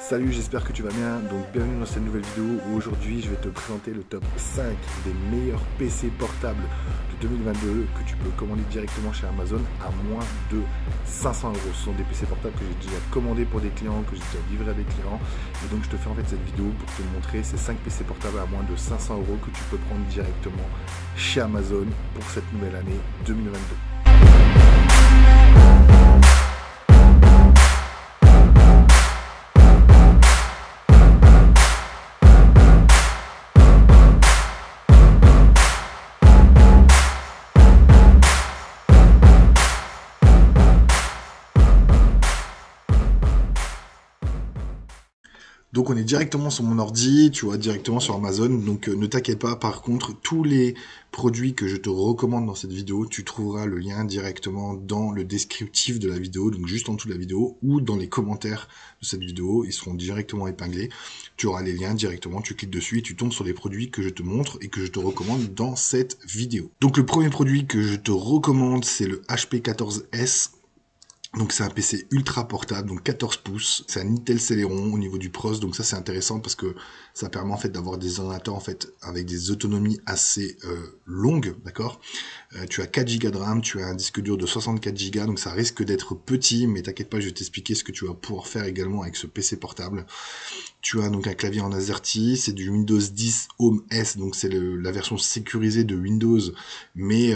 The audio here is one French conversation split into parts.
Salut, j'espère que tu vas bien. Donc bienvenue dans cette nouvelle vidéo où aujourd'hui je vais te présenter le top 5 des meilleurs PC portables de 2022 que tu peux commander directement chez Amazon à moins de 500 €. Ce sont des PC portables que j'ai déjà commandés pour des clients, que j'ai déjà livrés à des clients. Et donc je te fais en fait cette vidéo pour te montrer ces 5 PC portables à moins de 500 € que tu peux prendre directement chez Amazon pour cette nouvelle année 2022. Donc on est directement sur mon ordi, tu vois, directement sur Amazon, donc ne t'inquiète pas, par contre, tous les produits que je te recommande dans cette vidéo, tu trouveras le lien directement dans le descriptif de la vidéo, donc juste en dessous de la vidéo, ou dans les commentaires de cette vidéo, ils seront directement épinglés, tu auras les liens directement, tu cliques dessus et tu tombes sur les produits que je te montre et que je te recommande dans cette vidéo. Donc le premier produit que je te recommande, c'est le HP 14S. Donc c'est un PC ultra portable, donc 14 pouces, c'est un Intel Celeron au niveau du pros, donc ça c'est intéressant parce que ça permet en fait d'avoir des ordinateurs en fait avec des autonomies assez longues, d'accord. Tu as 4 Go de RAM, tu as un disque dur de 64 Go, donc ça risque d'être petit, mais t'inquiète pas, je vais t'expliquer ce que tu vas pouvoir faire également avec ce PC portable. Tu as donc un clavier en AZERTY, c'est du Windows 10 Home S, donc c'est la version sécurisée de Windows, mais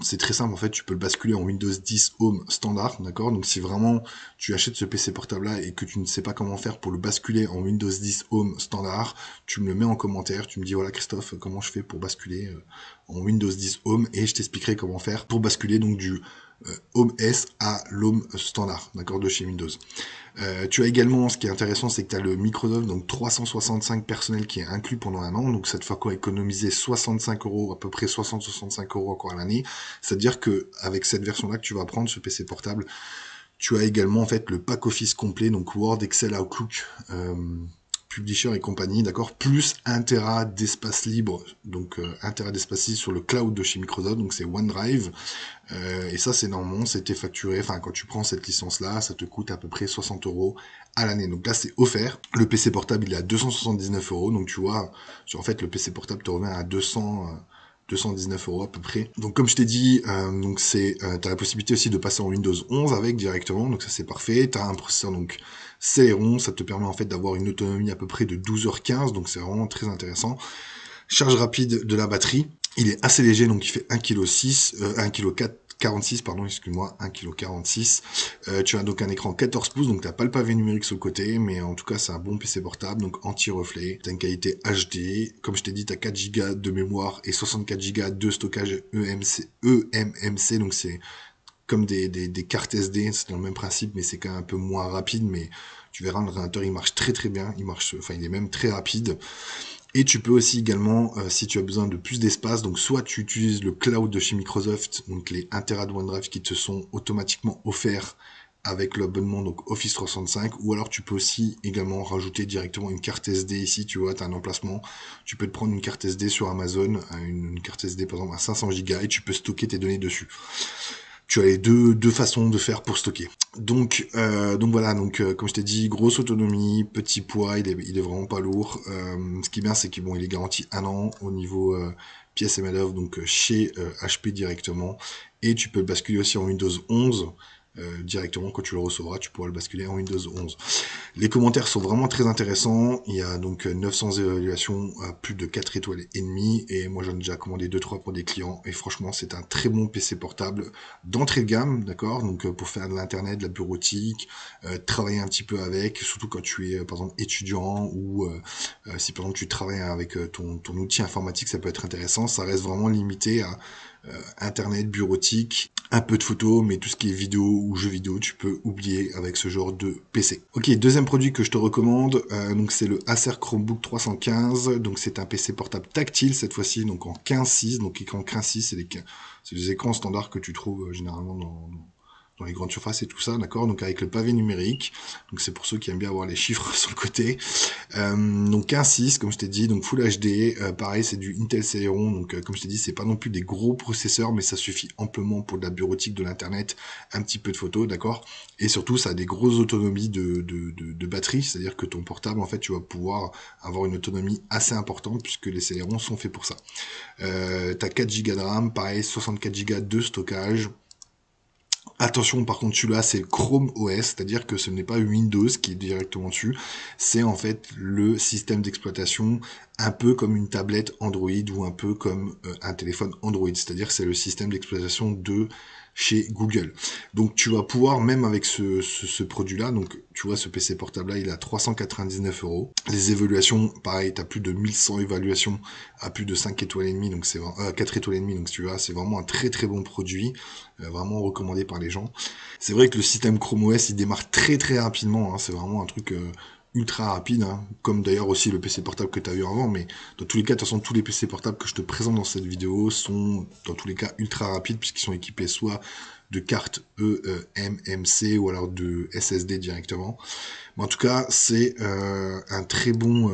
c'est très simple en fait, tu peux le basculer en Windows 10 Home standard, d'accord. Donc si vraiment tu achètes ce PC portable là et que tu ne sais pas comment faire pour le basculer en Windows 10 Home standard, tu me le mets en commentaire, tu me dis voilà Christophe, comment je fais pour basculer en Windows 10 Home, et je t'expliquerai comment faire pour basculer donc du Home S à l'Home standard, d'accord, de chez Windows. Tu as également, ce qui est intéressant, c'est que tu as le Microsoft, donc 365 personnel qui est inclus pendant un an, donc ça te fait quoi, économiser 65 €, à peu près 60-65 € encore à l'année. C'est-à-dire que avec cette version-là que tu vas prendre, ce PC portable, tu as également en fait le pack Office complet, donc Word, Excel, Outlook, Publisher et compagnie, d'accord, plus 1 Tera d'espace libre, donc 1 Tera d'espace libre sur le cloud de chez Microsoft, donc c'est OneDrive, et ça c'est normalement, c'était facturé, enfin quand tu prends cette licence là, ça te coûte à peu près 60 € à l'année, donc là c'est offert. Le PC portable il est à 279 €, donc tu vois, en fait le PC portable te revient à 219 € à peu près. Donc comme je t'ai dit, donc t'as la possibilité aussi de passer en Windows 11 avec directement, donc ça c'est parfait. T'as un processeur donc Celeron, ça te permet en fait d'avoir une autonomie à peu près de 12h15, donc c'est vraiment très intéressant. Charge rapide de la batterie, il est assez léger, donc il fait 1,6 kg, 1,4 kg, 46, pardon, excuse-moi, 1,46 kg. Tu as donc un écran 14 pouces, donc t'as pas le pavé numérique sur le côté, mais en tout cas c'est un bon PC portable, donc anti-reflet. T'as une qualité HD, comme je t'ai dit, t'as 4 Go de mémoire et 64 Go de stockage eMMC, donc c'est comme des cartes SD, c'est dans le même principe, mais c'est quand même un peu moins rapide, mais tu verras, l'ordinateur il marche très très bien, il est même très rapide. Et tu peux aussi également, si tu as besoin de plus d'espace, donc soit tu utilises le cloud de chez Microsoft, donc les 1 Tera de OneDrive qui te sont automatiquement offerts avec l'abonnement donc Office 365, ou alors tu peux aussi également rajouter directement une carte SD ici, tu vois, tu as un emplacement, tu peux te prendre une carte SD sur Amazon, une carte SD par exemple à 500 Go, et tu peux stocker tes données dessus. Tu as les deux façons de faire pour stocker. Donc voilà, comme je t'ai dit, grosse autonomie, petit poids, il est vraiment pas lourd. Ce qui est bien, c'est qu'il il est garanti 1 an au niveau pièces et main-d'œuvre, donc chez HP directement. Et tu peux le basculer aussi en Windows 11. Directement quand tu le recevras, tu pourras le basculer en Windows 11. Les commentaires sont vraiment très intéressants. Il y a donc 900 évaluations à plus de 4 étoiles et demie, et moi j'en ai déjà commandé 2-3 pour des clients, et franchement c'est un très bon PC portable d'entrée de gamme, d'accord, donc pour faire de l'internet, de la bureautique, travailler un petit peu avec, surtout quand tu es par exemple étudiant, ou si par exemple tu travailles avec ton outil informatique, ça peut être intéressant. Ça reste vraiment limité à internet, bureautique, un peu de photos, mais tout ce qui est vidéo ou jeux vidéo, tu peux oublier avec ce genre de PC. Ok, deuxième produit que je te recommande, donc c'est le Acer Chromebook 315, donc c'est un PC portable tactile cette fois-ci, donc en 15:6, donc écran 15:6, c'est des écrans standards que tu trouves généralement dans les grandes surfaces et tout ça, d'accord, donc avec le pavé numérique, donc c'est pour ceux qui aiment bien avoir les chiffres sur le côté, donc 15.6 comme je t'ai dit, donc Full HD, pareil c'est du Intel Celeron, donc comme je t'ai dit c'est pas non plus des gros processeurs, mais ça suffit amplement pour de la bureautique, de l'internet, un petit peu de photos, d'accord, et surtout ça a des grosses autonomies de batterie, c'est-à-dire que ton portable en fait tu vas pouvoir avoir une autonomie assez importante puisque les Celeron sont faits pour ça. T'as 4 Go de RAM, pareil 64 Go de stockage. Attention, par contre, celui-là, c'est Chrome OS, c'est-à-dire que ce n'est pas Windows qui est directement dessus, c'est en fait le système d'exploitation un peu comme une tablette Android ou un peu comme un téléphone Android, c'est-à-dire que c'est le système d'exploitation de chez Google. Donc tu vas pouvoir, même avec ce produit-là, donc tu vois ce PC portable-là, il est à 399 €. Les évaluations, pareil, tu as plus de 1100 évaluations à plus de 5 étoiles et demie, donc c'est 4 étoiles et demie, donc tu vois, c'est vraiment un très très bon produit, vraiment recommandé par les gens. C'est vrai que le système Chrome OS, il démarre très très rapidement, hein, c'est vraiment un truc ultra rapide, hein, comme d'ailleurs aussi le PC portable que tu as vu avant, mais dans tous les cas, de toute façon, tous les PC portables que je te présente dans cette vidéo sont dans tous les cas ultra rapides puisqu'ils sont équipés soit de cartes eMMC ou alors de SSD directement. Mais en tout cas, c'est un très bon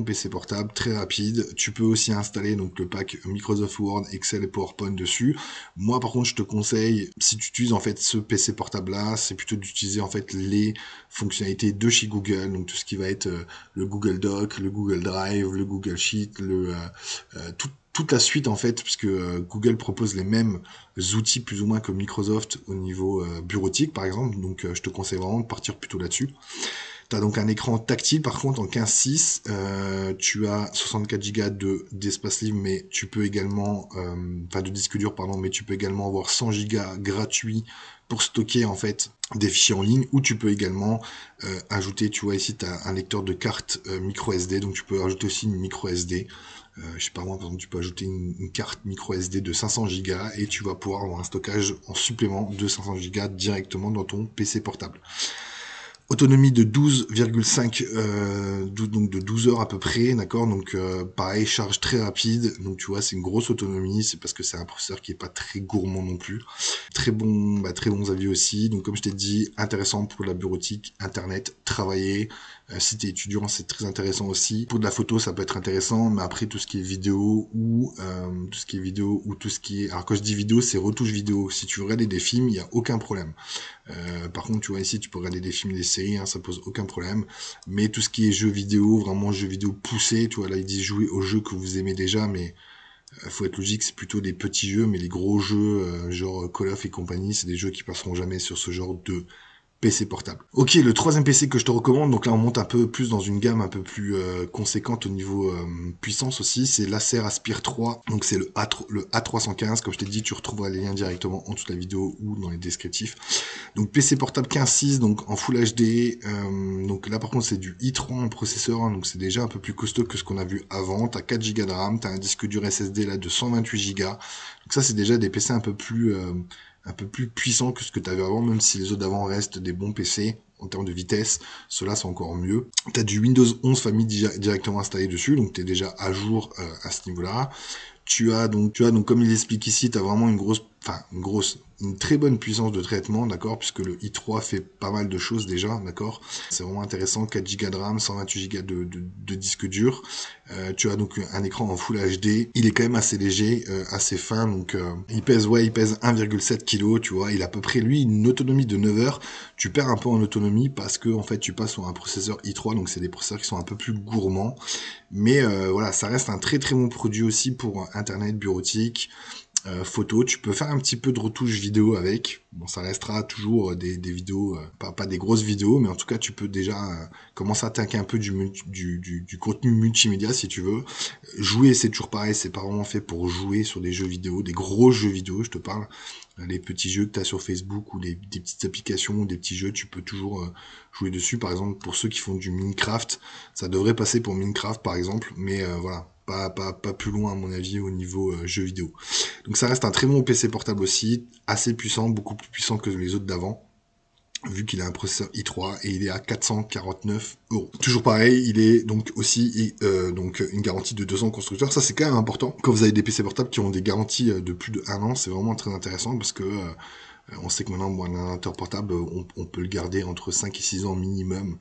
PC portable, très rapide. Tu peux aussi installer donc le pack Microsoft Word, Excel et PowerPoint dessus. Moi, par contre, je te conseille, si tu utilises en fait ce PC portable là, c'est plutôt d'utiliser en fait les fonctionnalités de chez Google, donc tout ce qui va être le Google Doc, le Google Drive, le Google Sheet, toute la suite en fait, puisque Google propose les mêmes outils plus ou moins que Microsoft au niveau bureautique par exemple, donc je te conseille vraiment de partir plutôt là-dessus. Tu as donc un écran tactile par contre en 15.6, tu as 64 Go d'espace libre, mais tu peux également, enfin de disque dur pardon, mais tu peux également avoir 100 Go gratuits pour stocker en fait des fichiers en ligne, ou tu peux également ajouter, tu vois ici tu as un lecteur de carte micro SD, donc tu peux ajouter aussi une micro SD. Je sais pas moi, par exemple, tu peux ajouter une carte micro SD de 500 Go et tu vas pouvoir avoir un stockage en supplément de 500 Go directement dans ton PC portable. Autonomie de 12,5 donc de 12 heures à peu près, d'accord, donc pareil, charge très rapide, donc tu vois c'est une grosse autonomie, c'est parce que c'est un processeur qui est pas très gourmand non plus. Très bon, très bons avis aussi, donc comme je t'ai dit, intéressant pour la bureautique, internet, travailler, si t'es étudiant c'est très intéressant aussi. Pour de la photo ça peut être intéressant, mais après tout ce qui est vidéo ou tout ce qui est, alors quand je dis vidéo c'est retouche vidéo, si tu veux regarder des films il n'y a aucun problème. Par contre, tu vois ici, tu peux regarder des films et des séries, hein, ça pose aucun problème. Mais tout ce qui est jeux vidéo, vraiment jeux vidéo poussés, tu vois, là, ils disent jouer aux jeux que vous aimez déjà, mais faut être logique, c'est plutôt des petits jeux, mais les gros jeux, genre Call of et compagnie, c'est des jeux qui passeront jamais sur ce genre de PC portable. Ok, le troisième PC que je te recommande, donc là on monte un peu plus dans une gamme un peu plus conséquente au niveau puissance aussi, c'est l'Acer Aspire 3, donc c'est le A315, comme je t'ai dit, tu retrouveras les liens directement en dessous de la vidéo ou dans les descriptifs. Donc PC portable 15.6, donc en Full HD, donc là par contre c'est du i3 en processeur, hein, donc c'est déjà un peu plus costaud que ce qu'on a vu avant, t'as 4 Go de RAM, t'as un disque dur SSD là de 128 Go, donc ça c'est déjà des PC un peu plus puissant que ce que tu avais avant, même si les autres d'avant restent des bons PC en termes de vitesse, ceux-là sont encore mieux. Tu as du Windows 11 famille directement installé dessus, donc tu es déjà à jour à ce niveau-là. Tu as donc comme il explique ici, tu as vraiment une très bonne puissance de traitement, d'accord, puisque le i3 fait pas mal de choses déjà, d'accord. C'est vraiment intéressant, 4 Go de RAM, 128 Go de disque dur. Tu as donc un écran en Full HD. Il est quand même assez léger, assez fin, donc il pèse 1,7 kg, tu vois. Il a à peu près lui une autonomie de 9 heures. Tu perds un peu en autonomie parce que en fait tu passes sur un processeur i3, donc c'est des processeurs qui sont un peu plus gourmands. Mais voilà, ça reste un très très bon produit aussi pour internet, bureautique, photo. Tu peux faire un petit peu de retouche vidéo avec. Bon, ça restera toujours des vidéos, pas des grosses vidéos, mais en tout cas tu peux déjà commencer à attaquer un peu du contenu multimédia si tu veux. Jouer c'est toujours pareil, c'est pas vraiment fait pour jouer sur des jeux vidéo, des gros jeux vidéo je te parle. Les petits jeux que tu as sur Facebook ou des petites applications ou des petits jeux, tu peux toujours jouer dessus. Par exemple, pour ceux qui font du Minecraft, ça devrait passer pour Minecraft par exemple, mais voilà, pas plus loin à mon avis au niveau jeux vidéo. Donc ça reste un très bon PC portable aussi, assez puissant, beaucoup plus puissant que les autres d'avant, vu qu'il a un processeur i3 et il est à 449 €. Toujours pareil, il est donc aussi donc une garantie de 2 ans constructeur. Ça c'est quand même important. Quand vous avez des PC portables qui ont des garanties de plus de 1 an, c'est vraiment très intéressant parce que On sait que maintenant, bon, un ordinateur portable, on peut le garder entre 5 et 6 ans minimum.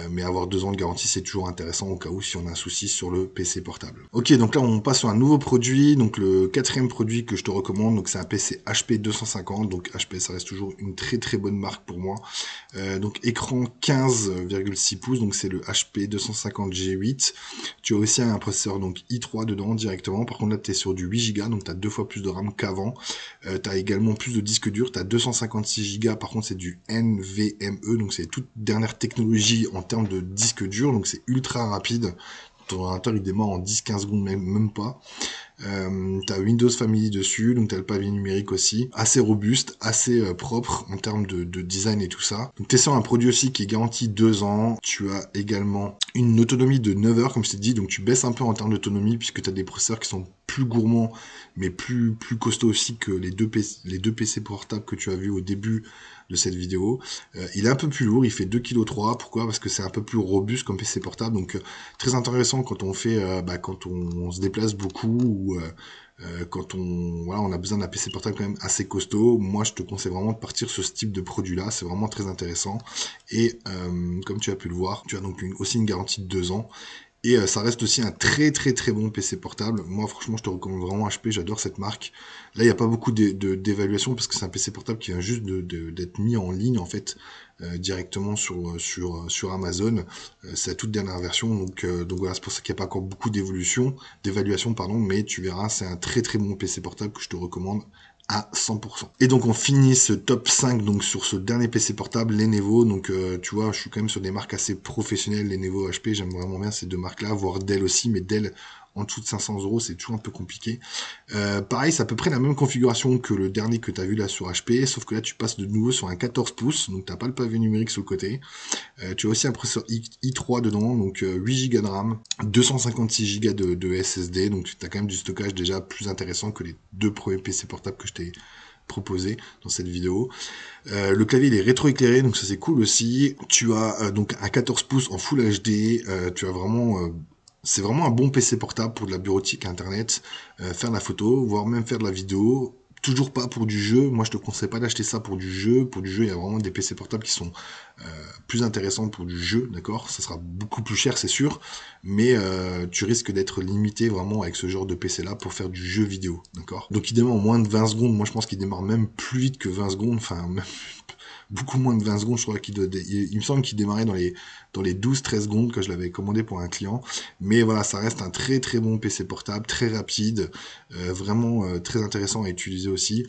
Mais avoir 2 ans de garantie, c'est toujours intéressant au cas où si on a un souci sur le PC portable. Ok, donc là on passe sur un nouveau produit. Donc le quatrième produit que je te recommande, donc c'est un PC HP 250. Donc HP, ça reste toujours une très très bonne marque pour moi. Donc écran 15,6 pouces, donc c'est le HP 250 G8. Tu as aussi un processeur donc i3 dedans directement. Par contre là tu es sur du 8 Go, donc tu as 2 fois plus de RAM qu'avant. Tu as également plus de disque dur, tu as 256 Go, par contre c'est du NVMe, donc c'est toute dernière technologie en termes de disque dur, donc c'est ultra rapide. Ton ordinateur il démarre en 10-15 secondes, même pas. T'as Windows Family dessus, donc t'as le pavé numérique aussi, assez robuste, assez propre en termes de design et tout ça. Donc t'es sur un produit aussi qui est garanti 2 ans. Tu as également une autonomie de 9 heures, comme je t'ai dit, donc tu baisses un peu en termes d'autonomie puisque t'as des processeurs qui sont plus gourmands, mais plus costauds aussi que les deux PC portables que tu as vu au début de cette vidéo. Il est un peu plus lourd, il fait 2,3 kg. Pourquoi? Parce que c'est un peu plus robuste comme PC portable, donc très intéressant quand on fait, quand on se déplace beaucoup ou quand on a besoin d'un PC portable quand même assez costaud. Moi, je te conseille vraiment de partir sur ce type de produit-là. C'est vraiment très intéressant. Et comme tu as pu le voir, tu as donc aussi une garantie de 2 ans. Et ça reste aussi un très très très bon PC portable. Moi franchement je te recommande vraiment HP, j'adore cette marque. Là il n'y a pas beaucoup d'évaluation parce que c'est un PC portable qui vient juste d'être mis en ligne en fait directement sur Amazon. C'est la toute dernière version, donc voilà, c'est pour ça qu'il n'y a pas encore beaucoup d'évaluation pardon, mais tu verras, c'est un très très bon PC portable que je te recommande à 100%. Et donc on finit ce top 5 donc sur ce dernier PC portable, Lenovo. Donc tu vois, je suis quand même sur des marques assez professionnelles, Lenovo, HP, j'aime vraiment bien ces deux marques-là, voire Dell aussi, mais Dell en dessous de 500 euros, c'est toujours un peu compliqué. Pareil, c'est à peu près la même configuration que le dernier que tu as vu là sur HP, sauf que là tu passes de nouveau sur un 14 pouces, donc t'as pas le pavé numérique sur le côté. Tu as aussi un processeur i3 dedans, donc 8 Go de RAM, 256 Go de SSD, donc tu as quand même du stockage déjà plus intéressant que les deux premiers PC portables que je t'ai proposé dans cette vidéo. Le clavier il est rétroéclairé, donc ça c'est cool aussi. Tu as donc un 14 pouces en Full HD, tu as vraiment... c'est vraiment un bon PC portable pour de la bureautique, internet, faire de la photo, voire même faire de la vidéo. Toujours pas pour du jeu. Moi, je te conseille pas d'acheter ça pour du jeu. Pour du jeu, il y a vraiment des PC portables qui sont plus intéressants pour du jeu, d'accord? Ça sera beaucoup plus cher, c'est sûr, mais tu risques d'être limité vraiment avec ce genre de PC-là pour faire du jeu vidéo, d'accord? Donc, il démarre en moins de 20 secondes. Moi, je pense qu'il démarre même plus vite que 20 secondes. Enfin, même beaucoup moins de 20 secondes. Je crois il me semble qu'il démarrait dans les 12-13 secondes que je l'avais commandé pour un client. Mais voilà, ça reste un très très bon PC portable, très rapide, vraiment très intéressant à utiliser aussi.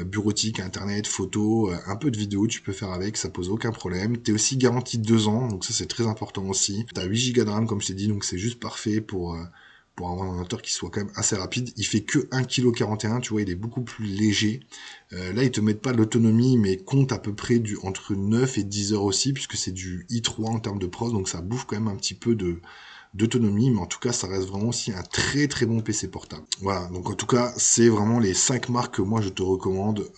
Bureautique, internet, photo, un peu de vidéo, tu peux faire avec, ça pose aucun problème. T'es aussi garanti 2 ans, donc ça c'est très important aussi. T'as 8 Go de RAM comme je t'ai dit, donc c'est juste parfait pour avoir un ordinateur qui soit quand même assez rapide. Il fait que 1,41 kg, tu vois, il est beaucoup plus léger. Là, ils te mettent pas l'autonomie, mais compte à peu près entre 9 et 10 heures aussi, puisque c'est du i3 en termes de pros, donc ça bouffe quand même un petit peu d'autonomie, mais en tout cas ça reste vraiment aussi un très très bon PC portable. Voilà, donc en tout cas c'est vraiment les 5 marques que moi je te recommande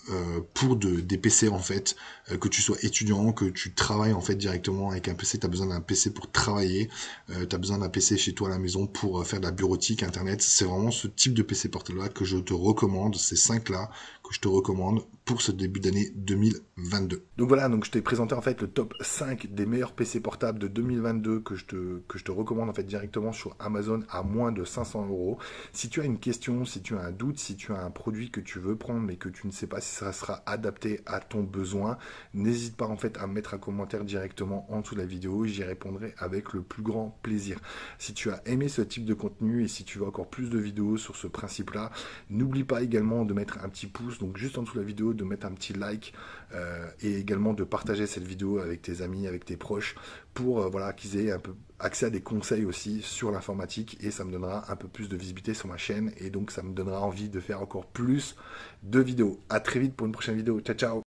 pour des PC en fait, que tu sois étudiant, que tu travailles en fait directement avec un PC, tu as besoin d'un PC pour travailler, tu as besoin d'un PC chez toi à la maison pour faire de la bureautique, internet, c'est vraiment ce type de PC portable là que je te recommande, ces 5 là que je te recommande pour ce début d'année 2022. Donc voilà, donc je t'ai présenté en fait le top 5 des meilleurs PC portables de 2022 que je te recommande en fait directement sur Amazon à moins de 500 euros. Si tu as une question, si tu as un doute, si tu as un produit que tu veux prendre mais que tu ne sais pas si ça sera adapté à ton besoin, n'hésite pas en fait à mettre un commentaire directement en dessous de la vidéo, j'y répondrai avec le plus grand plaisir. Si tu as aimé ce type de contenu et si tu veux encore plus de vidéos sur ce principe-là, n'oublie pas également de mettre un petit pouce, donc juste en dessous de la vidéo, de mettre un petit like et également de partager cette vidéo avec tes amis, avec tes proches pour voilà, qu'ils aient un peu accès à des conseils aussi sur l'informatique et ça me donnera un peu plus de visibilité sur ma chaîne et donc ça me donnera envie de faire encore plus de vidéos. À très vite pour une prochaine vidéo. Ciao, ciao!